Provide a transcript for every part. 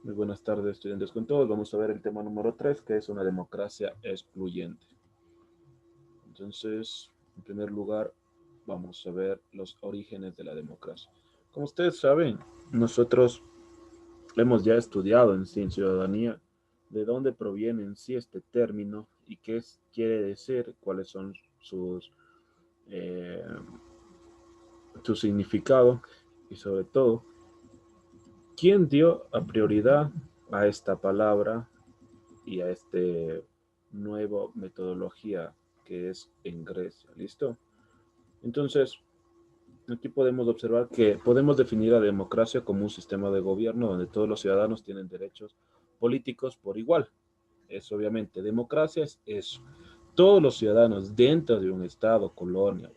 Muy buenas tardes, estudiantes con todos. Vamos a ver el tema número 3, que es una democracia excluyente. Entonces, en primer lugar, vamos a ver los orígenes de la democracia. Como ustedes saben, nosotros hemos ya estudiado en ciudadanía de dónde proviene en sí este término y quiere decir, cuáles son sus, eh, su significado y sobre todo, quién dio a prioridad a esta palabra y a este nuevo metodología que es en Grecia. ¿Listo? Entonces, aquí podemos observar que podemos definir a democracia como un sistema de gobierno donde todos los ciudadanos tienen derechos políticos por igual. Es obviamente, democracia es eso. Todos los ciudadanos dentro de un estado, colonia,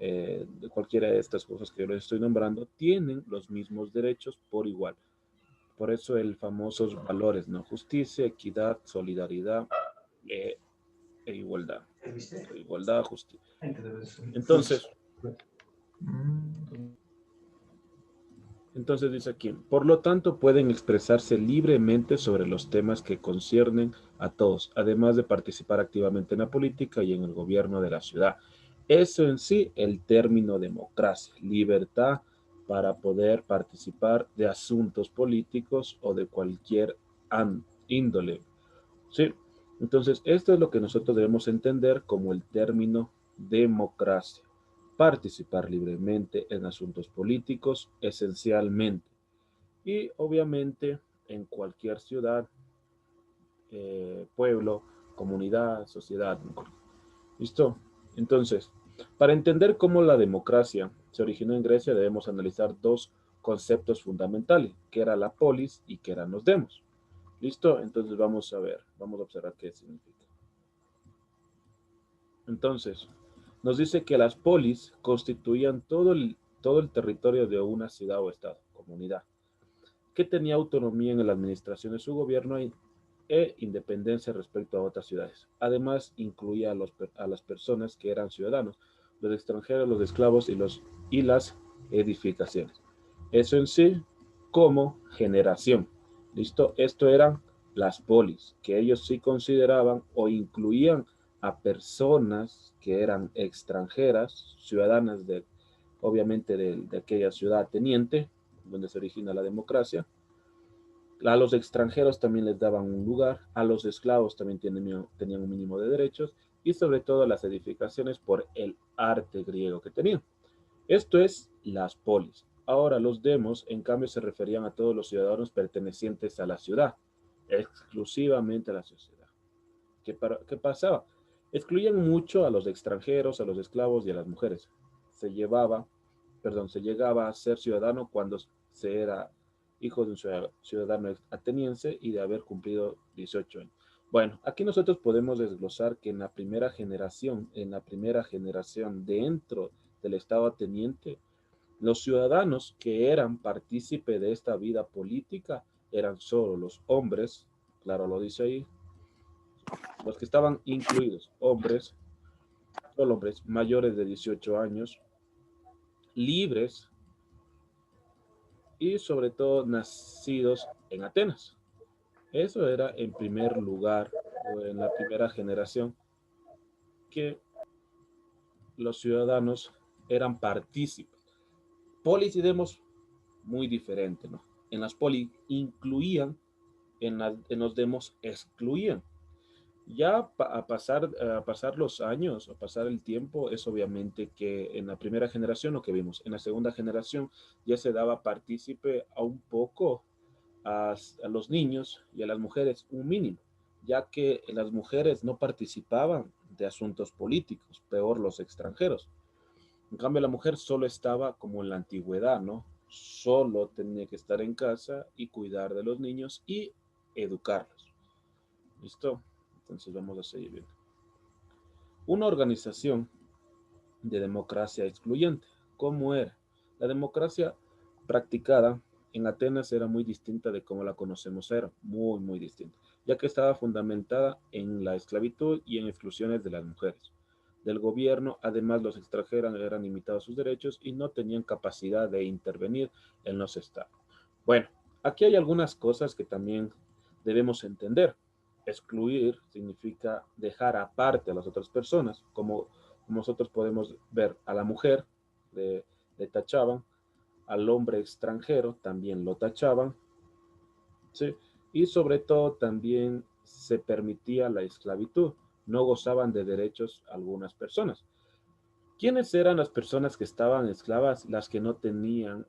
de cualquiera de estas cosas que yo les estoy nombrando, tienen los mismos derechos por igual. Por eso el famosos valores, ¿no? Justicia, equidad, solidaridad eh, e igualdad. Igualdad, justicia. Entonces, entonces dice aquí, por lo tanto pueden expresarse libremente sobre los temas que conciernen a todos, además de participar activamente en la política y en el gobierno de la ciudad. Eso en sí, el término democracia, libertad para poder participar de asuntos políticos o de cualquier índole. ¿Sí? Entonces, esto es lo que nosotros debemos entender como el término democracia. Participar libremente en asuntos políticos, esencialmente. Y obviamente en cualquier ciudad, pueblo, comunidad, sociedad. ¿Listo? Entonces, para entender cómo la democracia se originó en Grecia, debemos analizar dos conceptos fundamentales, que era la polis y que eran los demos. ¿Listo? Entonces vamos a ver, vamos a observar qué significa. Entonces, nos dice que las polis constituían todo el territorio de una ciudad o estado, comunidad, que tenía autonomía en la administración de su gobierno e independencia respecto a otras ciudades. Además, incluía a las personas que eran ciudadanos, los extranjeros, los esclavos y las edificaciones. Eso en sí como generación. ¿Listo? Esto eran las polis, que ellos sí consideraban o incluían a personas que eran extranjeras, ciudadanas obviamente de aquella ciudad teniente, donde se origina la democracia. A los extranjeros también les daban un lugar, a los esclavos también tenían un mínimo de derechos y sobre todo las edificaciones por el arte griego que tenían. Esto es las polis. Ahora los demos, en cambio, se referían a todos los ciudadanos pertenecientes a la ciudad, exclusivamente a la sociedad. ¿Qué pasaba? Excluían mucho a los extranjeros, a los esclavos y a las mujeres. Se llevaba, se llegaba a ser ciudadano cuando se era hijo de un ciudadano ateniense y de haber cumplido 18 años. Bueno, aquí nosotros podemos desglosar que en la primera generación dentro del Estado ateniente, los ciudadanos que eran partícipe de esta vida política eran solo los hombres, claro lo dice ahí, los que estaban incluidos, hombres, solo hombres mayores de 18 años, libres y sobre todo nacidos en Atenas. Eso era en primer lugar, o en la primera generación, que los ciudadanos eran partícipes. Polis y demos, muy diferente, ¿no? En las polis incluían, en los demos excluían. Ya a pasar los años, a pasar el tiempo, es obviamente que en la primera generación lo que vimos, en la segunda generación ya se daba partícipe a un poco a los niños y a las mujeres, un mínimo, ya que las mujeres no participaban de asuntos políticos, peor los extranjeros. En cambio, la mujer solo estaba como en la antigüedad, ¿no? Solo tenía que estar en casa y cuidar de los niños y educarlos. ¿Listo? Entonces vamos a seguir viendo. Una organización de democracia excluyente. ¿Cómo era? La democracia practicada en Atenas era muy distinta de cómo la conocemos ahora, muy, muy distinta, ya que estaba fundamentada en la esclavitud y en exclusiones de las mujeres. Del gobierno, además, los extranjeros eran limitados sus derechos y no tenían capacidad de intervenir en los estados. Bueno, Aquí hay algunas cosas que también debemos entender. Excluir significa dejar aparte a las otras personas, como nosotros podemos ver a la mujer, le, le tachaban, al hombre extranjero también lo tachaban, ¿sí? Y sobre todo también se permitía la esclavitud, no gozaban de derechos algunas personas. ¿Quiénes eran las personas que estaban esclavas? Las que no tenían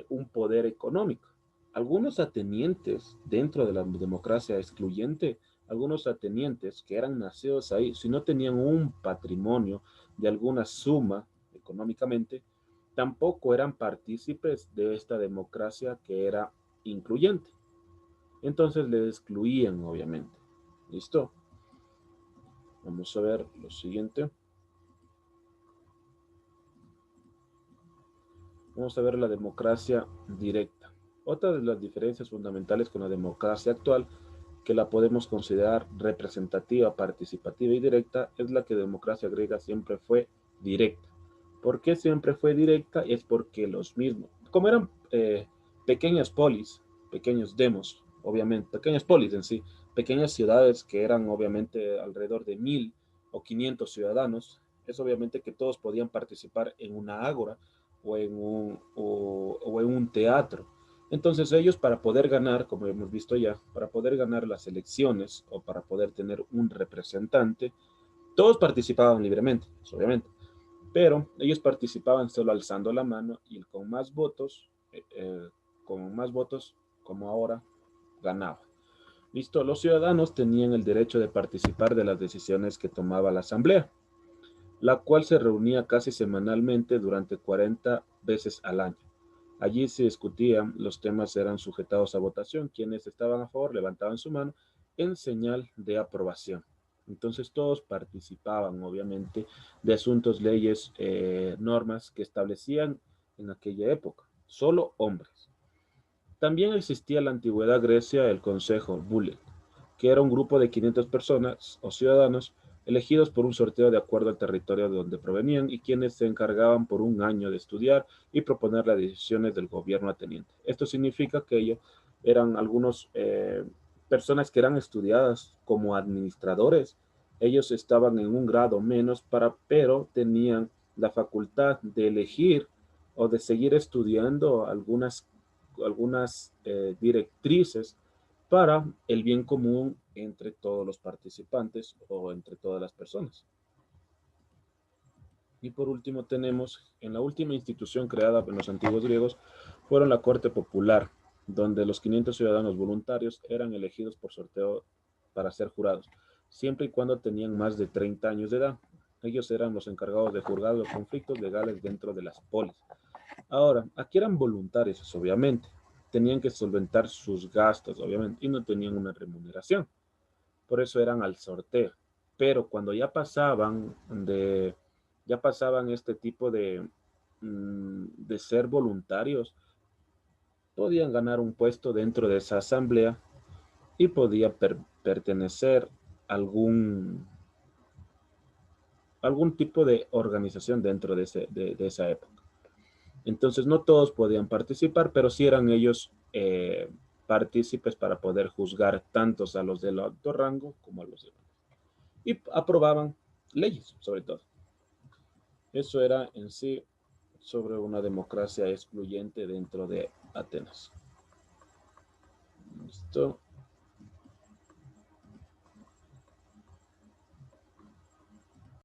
un poder económico. Algunos atenientes dentro de la democracia excluyente, algunos atenientes que eran nacidos ahí, si no tenían un patrimonio de alguna suma económicamente, tampoco eran partícipes de esta democracia que era incluyente. Entonces les excluían, obviamente. ¿Listo? Vamos a ver lo siguiente. Vamos a ver la democracia directa. Otra de las diferencias fundamentales con la democracia actual, que la podemos considerar representativa, participativa y directa, es la que la democracia griega siempre fue directa. ¿Por qué siempre fue directa? Es porque los mismos, como eran pequeñas polis, pequeños demos, obviamente, pequeñas polis en sí, pequeñas ciudades que eran obviamente alrededor de 1000 o 500 ciudadanos, es obviamente que todos podían participar en una ágora o en un teatro. Entonces ellos para poder ganar, como hemos visto ya, para poder ganar las elecciones o para poder tener un representante, todos participaban libremente, obviamente, pero ellos participaban solo alzando la mano y con más votos, como ahora, ganaba. Listo, los ciudadanos tenían el derecho de participar de las decisiones que tomaba la asamblea, la cual se reunía casi semanalmente durante 40 veces al año. Allí se discutían, los temas eran sujetados a votación, quienes estaban a favor levantaban su mano en señal de aprobación. Entonces todos participaban, obviamente, de asuntos, leyes, normas que establecían en aquella época, solo hombres. También existía en la antigüedad Grecia el Consejo Bulle, que era un grupo de 500 personas o ciudadanos elegidos por un sorteo de acuerdo al territorio de donde provenían y quienes se encargaban por un año de estudiar y proponer las decisiones del gobierno ateniente. Esto significa que ellos eran algunos personas que eran estudiadas como administradores. Ellos estaban en un grado menos, pero tenían la facultad de elegir o de seguir estudiando algunas directrices para el bien común entre todos los participantes o entre todas las personas. Y por último tenemos, en la última institución creada en los antiguos griegos, fueron la Corte Popular, donde los 500 ciudadanos voluntarios eran elegidos por sorteo para ser jurados, siempre y cuando tenían más de 30 años de edad. Ellos eran los encargados de juzgar los conflictos legales dentro de las polis. Ahora, aquí eran voluntarios, obviamente. Tenían que solventar sus gastos, obviamente, y no tenían una remuneración. Por eso eran al sorteo. Pero cuando ya pasaban este tipo de ser voluntarios, podían ganar un puesto dentro de esa asamblea y podía pertenecer a algún tipo de organización dentro de esa época. Entonces no todos podían participar, pero sí eran ellos partícipes para poder juzgar tantos a los del alto rango como a los demás. Y aprobaban leyes, sobre todo. Eso era en sí sobre una democracia excluyente dentro de Atenas. ¿Listo?